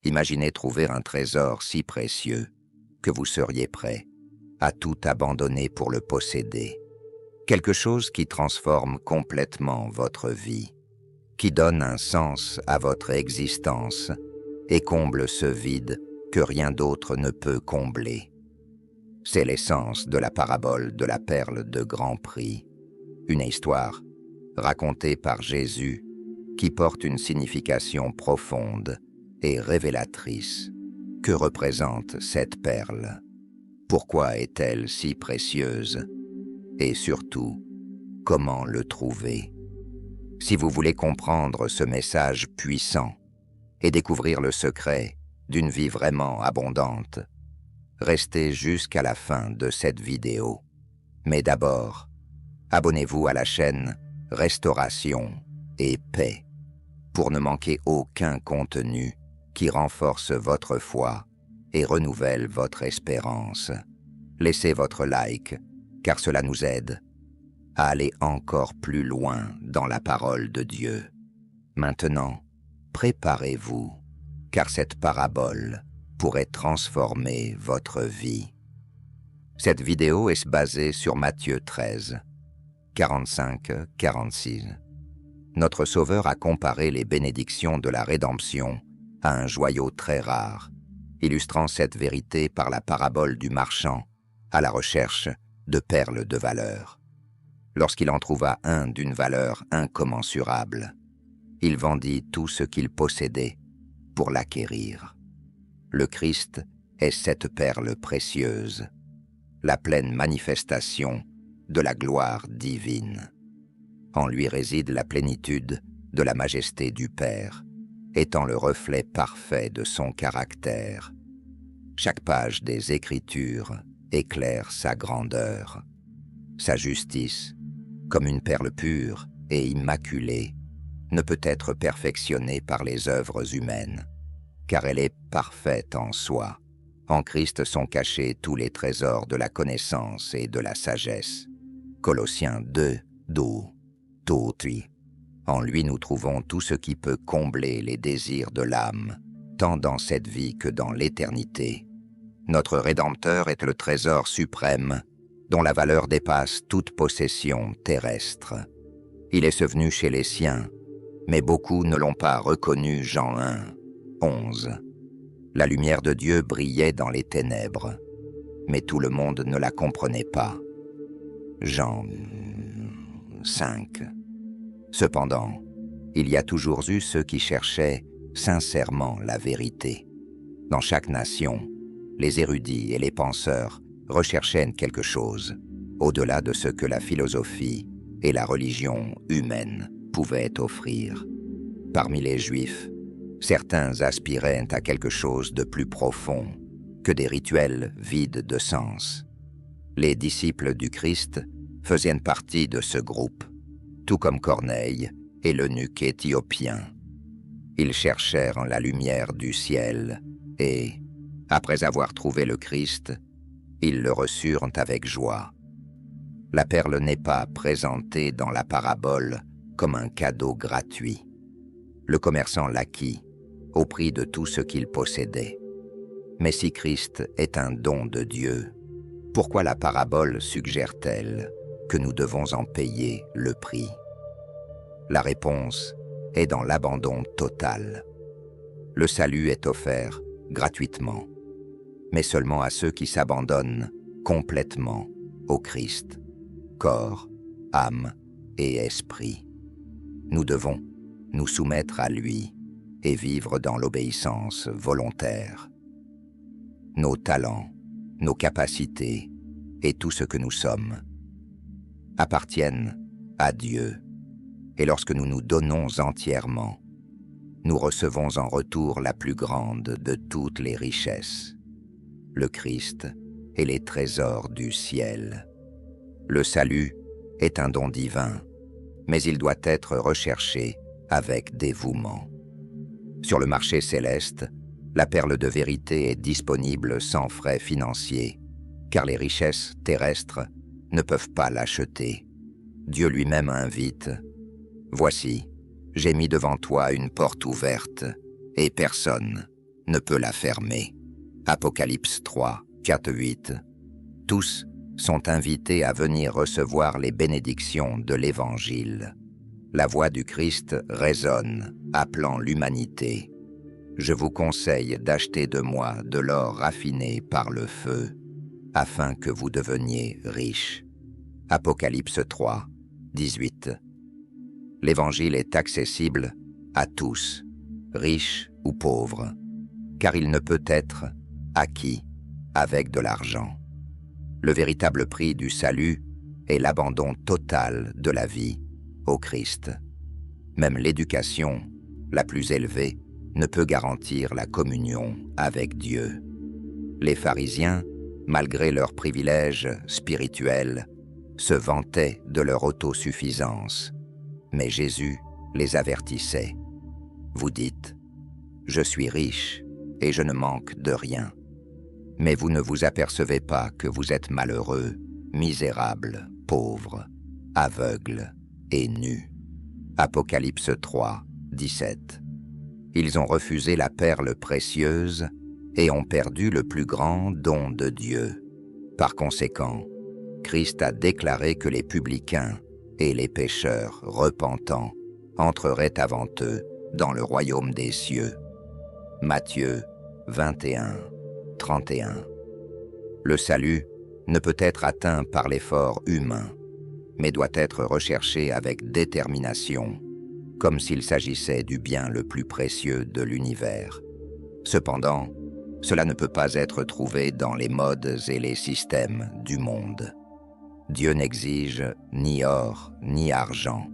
Imaginez trouver un trésor si précieux que vous seriez prêt à tout abandonner pour le posséder. Quelque chose qui transforme complètement votre vie, qui donne un sens à votre existence et comble ce vide que rien d'autre ne peut combler. C'est l'essence de la parabole de la perle de grand prix, une histoire racontée par Jésus qui porte une signification profonde et révélatrice. Que représente cette perle? Pourquoi est-elle si précieuse? Et surtout, comment le trouver? Si vous voulez comprendre ce message puissant et découvrir le secret d'une vie vraiment abondante, restez jusqu'à la fin de cette vidéo. Mais d'abord, abonnez-vous à la chaîne Restauration et Paix pour ne manquer aucun contenu qui renforce votre foi et renouvelle votre espérance. Laissez votre like, car cela nous aide à aller encore plus loin dans la parole de Dieu. Maintenant, préparez-vous, car cette parabole pourrait transformer votre vie. Cette vidéo est basée sur Matthieu 13, 45-46. Notre Sauveur a comparé les bénédictions de la rédemption à un joyau très rare, illustrant cette vérité par la parabole du marchand à la recherche de perles de valeur. Lorsqu'il en trouva un d'une valeur incommensurable, il vendit tout ce qu'il possédait pour l'acquérir. Le Christ est cette perle précieuse, la pleine manifestation de la gloire divine. En lui réside la plénitude de la majesté du Père, étant le reflet parfait de son caractère. Chaque page des Écritures éclaire sa grandeur. Sa justice, comme une perle pure et immaculée, ne peut être perfectionnée par les œuvres humaines, car elle est parfaite en soi. En Christ sont cachés tous les trésors de la connaissance et de la sagesse. Colossiens 2, 12. En lui nous trouvons tout ce qui peut combler les désirs de l'âme, tant dans cette vie que dans l'éternité. Notre Rédempteur est le trésor suprême, dont la valeur dépasse toute possession terrestre. Il est venu chez les siens, mais beaucoup ne l'ont pas reconnu. Jean 1, 11. La lumière de Dieu brillait dans les ténèbres, mais tout le monde ne la comprenait pas. Jean 5. Cependant, il y a toujours eu ceux qui cherchaient sincèrement la vérité. Dans chaque nation, les érudits et les penseurs recherchaient quelque chose, au-delà de ce que la philosophie et la religion humaine pouvaient offrir. Parmi les Juifs, certains aspiraient à quelque chose de plus profond que des rituels vides de sens. Les disciples du Christ faisaient partie de ce groupe, tout comme Corneille et l'eunuque éthiopien. Ils cherchèrent la lumière du ciel et, après avoir trouvé le Christ, ils le reçurent avec joie. La perle n'est pas présentée dans la parabole comme un cadeau gratuit. Le commerçant l'acquit au prix de tout ce qu'il possédait. Mais si Christ est un don de Dieu, pourquoi la parabole suggère-t-elle que nous devons en payer le prix? La réponse est dans l'abandon total. Le salut est offert gratuitement, mais seulement à ceux qui s'abandonnent complètement au Christ, corps, âme et esprit. Nous devons nous soumettre à lui et vivre dans l'obéissance volontaire. Nos talents, nos capacités et tout ce que nous sommes appartiennent à Dieu. Et lorsque nous nous donnons entièrement, nous recevons en retour la plus grande de toutes les richesses, le Christ et les trésors du ciel. Le salut est un don divin, mais il doit être recherché avec dévouement. Sur le marché céleste, la perle de vérité est disponible sans frais financiers, car les richesses terrestres ne peuvent pas l'acheter. Dieu lui-même invite « Voici, j'ai mis devant toi une porte ouverte, et personne ne peut la fermer. Apocalypse 3, 4-8. Tous sont invités à venir recevoir les bénédictions de l'Évangile. La voix du Christ résonne, appelant l'humanité. Je vous conseille d'acheter de moi de l'or raffiné par le feu, afin que vous deveniez riches. Apocalypse 3, 18. L'Évangile est accessible à tous, riches ou pauvres, car il ne peut être acquis avec de l'argent. Le véritable prix du salut est l'abandon total de la vie au Christ. Même l'éducation la plus élevée ne peut garantir la communion avec Dieu. Les pharisiens, malgré leurs privilèges spirituels, se vantaient de leur autosuffisance. Mais Jésus les avertissait. Vous dites, « Je suis riche et je ne manque de rien. » Mais vous ne vous apercevez pas que vous êtes malheureux, misérable, pauvre, aveugle et nu. Apocalypse 3, 17. Ils ont refusé la perle précieuse et ont perdu le plus grand don de Dieu. Par conséquent, Christ a déclaré que les publicains et les pécheurs repentants entreraient avant eux dans le royaume des cieux. Matthieu 21, 31. Le salut ne peut être atteint par l'effort humain, mais doit être recherché avec détermination, comme s'il s'agissait du bien le plus précieux de l'univers. Cependant, cela ne peut pas être trouvé dans les modes et les systèmes du monde. Dieu n'exige ni or ni argent,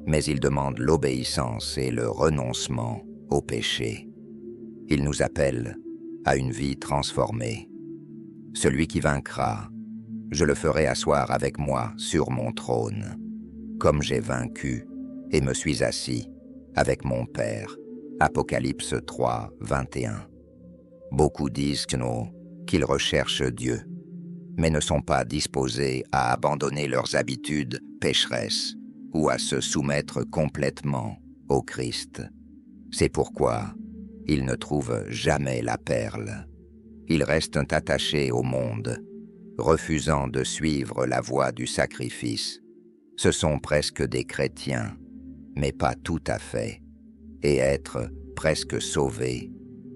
mais il demande l'obéissance et le renoncement au péché. Il nous appelle à une vie transformée. Celui qui vaincra, je le ferai asseoir avec moi sur mon trône, comme j'ai vaincu et me suis assis avec mon Père. Apocalypse 3, 21. Beaucoup disent qu'ils recherchent Dieu, mais ne sont pas disposés à abandonner leurs habitudes pécheresses ou à se soumettre complètement au Christ. C'est pourquoi ils ne trouvent jamais la perle. Ils restent attachés au monde, refusant de suivre la voie du sacrifice. Ce sont presque des chrétiens, mais pas tout à fait. Et être presque sauvé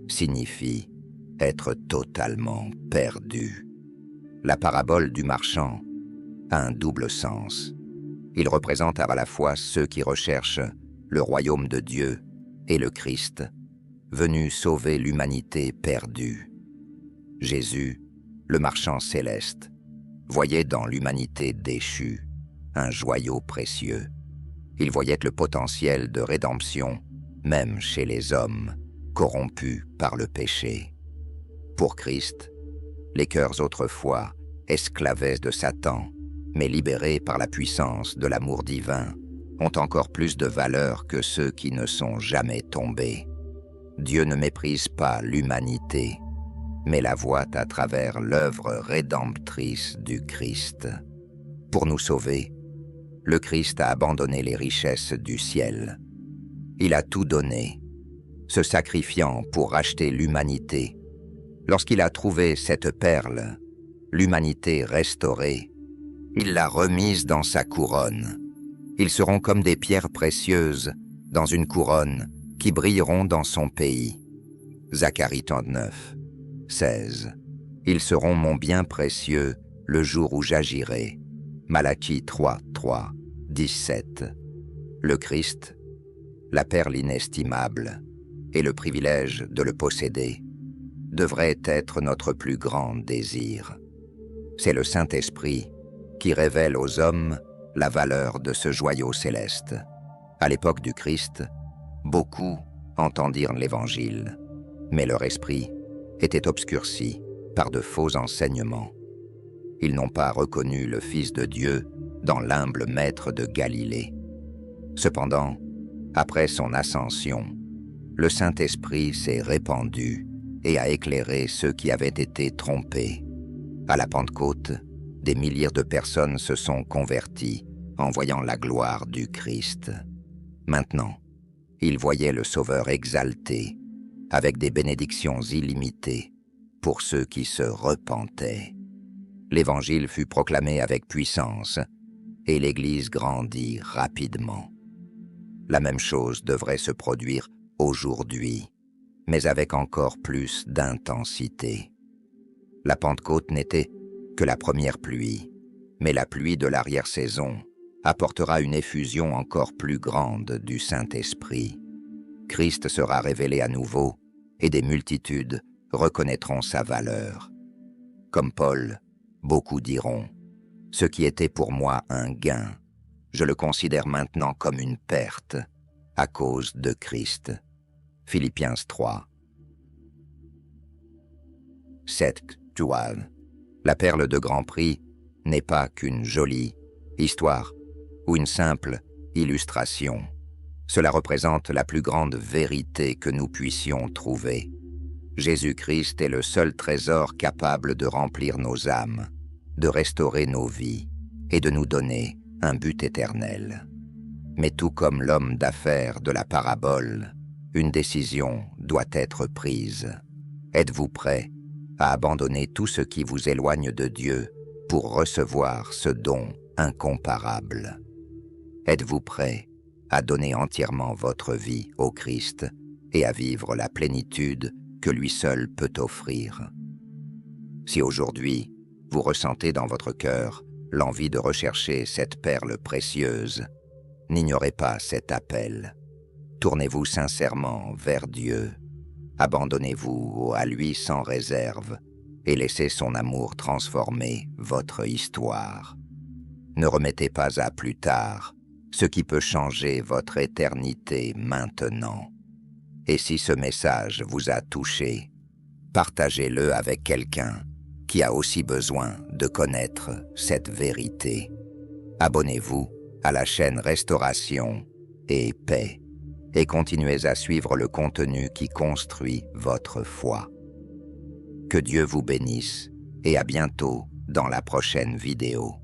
signifie être totalement perdu. La parabole du marchand a un double sens. Il représente à la fois ceux qui recherchent le royaume de Dieu et le Christ, venu sauver l'humanité perdue. Jésus, le marchand céleste, voyait dans l'humanité déchue un joyau précieux. Il voyait le potentiel de rédemption, même chez les hommes, corrompus par le péché. Pour Christ, les cœurs autrefois esclavés de Satan, mais libérés par la puissance de l'amour divin, ont encore plus de valeur que ceux qui ne sont jamais tombés. Dieu ne méprise pas l'humanité, mais la voit à travers l'œuvre rédemptrice du Christ. Pour nous sauver, le Christ a abandonné les richesses du ciel. Il a tout donné, se sacrifiant pour racheter l'humanité. Lorsqu'il a trouvé cette perle, l'humanité restaurée, il l'a remise dans sa couronne. Ils seront comme des pierres précieuses dans une couronne qui brilleront dans son pays. Zacharie 39, 16. Ils seront mon bien précieux le jour où j'agirai. Malachie 3, 3, 17. Le Christ, la perle inestimable, et le privilège de le posséder, devrait être notre plus grand désir. C'est le Saint-Esprit qui révèle aux hommes la valeur de ce joyau céleste. À l'époque du Christ, beaucoup entendirent l'Évangile, mais leur esprit était obscurci par de faux enseignements. Ils n'ont pas reconnu le Fils de Dieu dans l'humble Maître de Galilée. Cependant, après son ascension, le Saint-Esprit s'est répandu et a éclairé ceux qui avaient été trompés. À la Pentecôte, des milliers de personnes se sont converties en voyant la gloire du Christ. Maintenant, ils voyaient le Sauveur exalté, avec des bénédictions illimitées pour ceux qui se repentaient. L'Évangile fut proclamé avec puissance et l'Église grandit rapidement. La même chose devrait se produire aujourd'hui, mais avec encore plus d'intensité. La Pentecôte n'était que la première pluie, mais la pluie de l'arrière-saison apportera une effusion encore plus grande du Saint-Esprit. Christ sera révélé à nouveau et des multitudes reconnaîtront sa valeur. Comme Paul, beaucoup diront « Ce qui était pour moi un gain, je le considère maintenant comme une perte à cause de Christ. » Philippiens 3. Cette toile, la perle de Grand Prix, n'est pas qu'une jolie histoire ou une simple illustration. Cela représente la plus grande vérité que nous puissions trouver. Jésus-Christ est le seul trésor capable de remplir nos âmes, de restaurer nos vies et de nous donner un but éternel. Mais tout comme l'homme d'affaires de la parabole, une décision doit être prise. Êtes-vous prêt à abandonner tout ce qui vous éloigne de Dieu pour recevoir ce don incomparable? Êtes-vous prêt à donner entièrement votre vie au Christ et à vivre la plénitude que lui seul peut offrir? Si aujourd'hui, vous ressentez dans votre cœur l'envie de rechercher cette perle précieuse, n'ignorez pas cet appel. Tournez-vous sincèrement vers Dieu. Abandonnez-vous à lui sans réserve et laissez son amour transformer votre histoire. Ne remettez pas à plus tard ce qui peut changer votre éternité maintenant. Et si ce message vous a touché, partagez-le avec quelqu'un qui a aussi besoin de connaître cette vérité. Abonnez-vous à la chaîne Restauration et Paix et continuez à suivre le contenu qui construit votre foi. Que Dieu vous bénisse et à bientôt dans la prochaine vidéo.